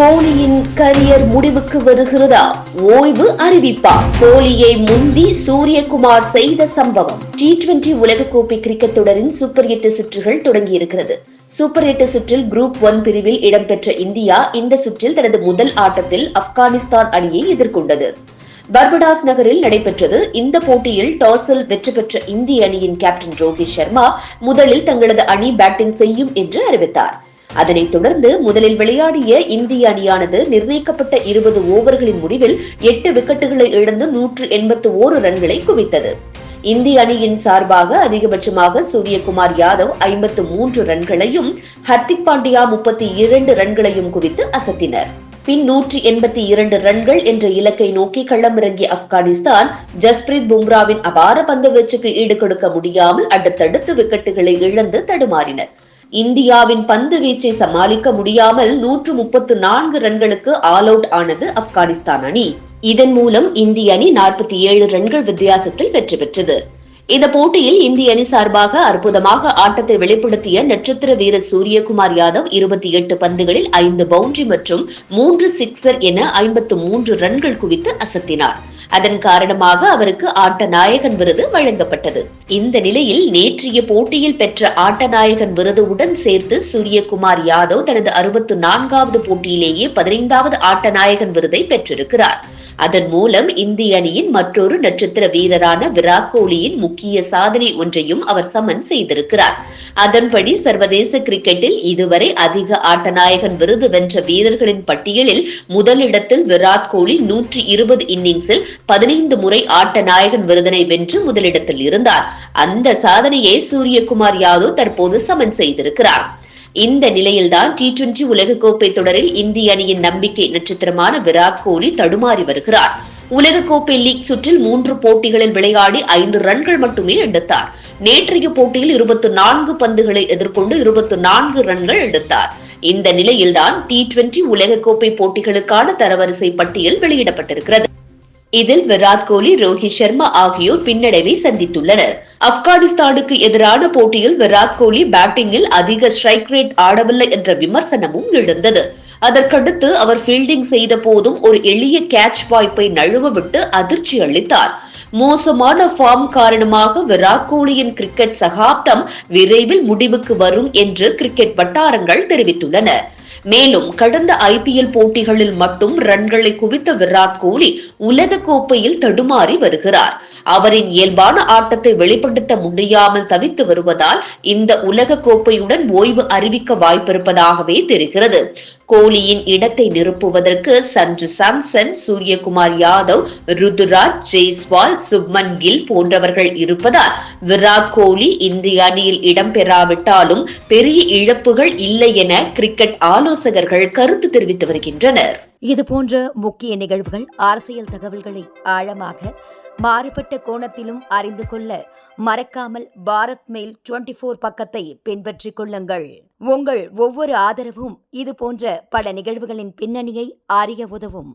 கோலியின் career முடிவுக்கு வருகிறதா? ஓய்வு அறிவிப்பா? கோலியை முந்தி சூரியகுமார் செய்த சம்பவம். T20 உலகக்கோப்பை கிரிக்கெட் தொடரின் சூப்பர் 8 சுற்றுகள் தொடங்கியிருக்கிறது. சூப்பர் 8 சுற்றில் குரூப் 1 பிரிவில் இடம்பெற்ற இந்தியா இந்த சுற்றில் தனது முதல் ஆட்டத்தில் ஆப்கானிஸ்தான் அணியை எதிர்கொண்டது. பர்படாஸ் நகரில் நடைபெற்றது. இந்த போட்டியில் டாஸில் வெற்றி பெற்ற இந்திய அணியின் கேப்டன் ரோஹித் சர்மா முதலில் தங்களது அணி பேட்டிங் செய்யும் என்று அறிவித்தார். அதனைத் தொடர்ந்து முதலில் விளையாடிய இந்திய அணியானது நிர்ணயிக்கப்பட்ட 20 ஓவர்களின் முடிவில் 8 விக்கெட்டுகளை இழந்து 181 ரன்களை குவித்தது. இந்திய அணியின் சார்பாக அதிகபட்சமாக சூரியகுமார் யாதவ் 53 ரன்களையும் ஹர்திக் பாண்டியா 32 ரன்களையும் குவித்து அசத்தினர். பின் 182 ரன்கள் என்ற இலக்கை நோக்கி களமிறங்கிய ஆப்கானிஸ்தான் ஜஸ்பிரீத் பும்ராவின் அபார பந்துவீச்சுக்கு ஈடு கொடுக்க முடியாமல் அடுத்தடுத்து விக்கெட்டுகளை இழந்து தடுமாறினர். இந்தியாவின் பந்து வீச்சை சமாளிக்க முடியாமல் 134 ரன்களுக்கு ஆல் அவுட் ஆனது ஆப்கானிஸ்தான் அணி. இதன் மூலம் இந்திய அணி 47 ரன்கள் வித்தியாசத்தில் வெற்றி பெற்றது. இந்த போட்டியில் இந்திய அணி சார்பாக அற்புதமாக ஆட்டத்தை வெளிப்படுத்திய நட்சத்திர வீரர் சூரியகுமார் யாதவ் 28 பந்துகளில் 5 பவுண்டரி மற்றும் 3 சிக்ஸர் என 53 ரன்கள் குவித்து அசத்தினார். அதன் காரணமாக அவருக்கு ஆட்ட நாயகன் விருது வழங்கப்பட்டது. இந்த நிலையில் நேற்றைய போட்டியில் பெற்ற ஆட்ட நாயகன் விருதுடன் சேர்த்து சூரியகுமார் யாதவ் தனது 64வது போட்டியிலேயே 15வது ஆட்ட நாயகன் விருதை பெற்றிருக்கிறார். அதன் மூலம் இந்திய அணியின் மற்றொரு நட்சத்திர வீரரான விராட் கோலியின் முக்கிய சாதனை ஒன்றையும் அவர் சமன் செய்திருக்கிறார். அதன்படி சர்வதேச கிரிக்கெட்டில் இதுவரை அதிக ஆட்டநாயகன் விருது வென்ற வீரர்களின் பட்டியலில் முதலிடத்தில் விராட் கோலி 120 இன்னிங்ஸில் 15 முறை ஆட்ட நாயகன் விருதினை வென்று முதலிடத்தில் இருந்தார். அந்த சாதனையை சூரியகுமார் யாதவ் தற்போது சமன் செய்திருக்கிறார். இந்த நிலையில்தான் T20 உலகக்கோப்பை தொடரில் இந்திய அணியின் நம்பிக்கை நட்சத்திரமான விராட் கோலி தடுமாறி வருகிறார். உலகக்கோப்பை லீக் சுற்றில் 3 போட்டிகளில் விளையாடி 5 ரன்கள் மட்டுமே எடுத்தார். நேற்றைய போட்டியில் 24 பந்துகளை எதிர்கொண்டு 24 ரன்கள் எடுத்தார். இந்த நிலையில்தான் T20 உலகக்கோப்பை போட்டிகளுக்கான தரவரிசை பட்டியல் வெளியிடப்பட்டிருக்கிறது. இதில் விராட் கோலி, ரோஹித் சர்மா ஆகியோர் பின்னடைவை சந்தித்துள்ளனர். ஆப்கானிஸ்தானுக்கு எதிரான போட்டியில் விராட் கோலி பேட்டிங்கில் அதிக ஸ்ட்ரைக் ரேட் ஆடவில்லை என்ற விமர்சனமும் எழுந்தது. அதற்கடுத்து அவர் ஃபீல்டிங் செய்த போதும் ஒரு எளிய கேட்ச் வாய்ப்பை நழுவ விட்டு அதிர்ச்சி அளித்தார். மோசமான ஃபார்ம் காரணமாக விராட் கோலியின் கிரிக்கெட் சகாப்தம் விரைவில் முடிவுக்கு வரும் என்று கிரிக்கெட் வட்டாரங்கள் தெரிவித்துள்ளன. மேலும் கடந்த IPL போட்டிகளில் மட்டும் ரன்களை குவித்த விராட் கோலி உலக கோப்பையில் தடுமாறி வருகிறார். அவரின் இயல்பான ஆட்டத்தை வெளிப்படுத்த முடியாமல் தவித்து வருவதால் இந்த உலக கோப்பையுடன் ஓய்வு அறிவிக்க வாய்ப்பிருப்பதாகவே தெரிகிறது. கோலியின் இடத்தை நிரப்புவதற்கு சஞ்சு சாம்சன், சூரியகுமார் யாதவ், ருதுராஜ், ஜெய்ஸ்வால், சுப்மன் கில் போன்றவர்கள் இருப்பதால் விராட் கோலி இந்திய அணியில் இடம்பெறாவிட்டாலும் பெரிய இழப்புகள் இல்லை என கிரிக்கெட் ஆலோசகர்கள் கருத்து தெரிவித்து வருகின்றனர். இதுபோன்ற முக்கிய நிகழ்வுகள், அரசியல் தகவல்களை ஆழமாக மாறுபட்ட கோணத்திலும் அறிந்து கொள்ள மறக்காமல் பாரத் மெயில் 24 பக்கத்தை பின்பற்றிக் கொள்ளுங்கள். உங்கள் ஒவ்வொரு ஆதரவும் இதுபோன்ற பல நிகழ்வுகளின் பின்னணியை அறிய உதவும்.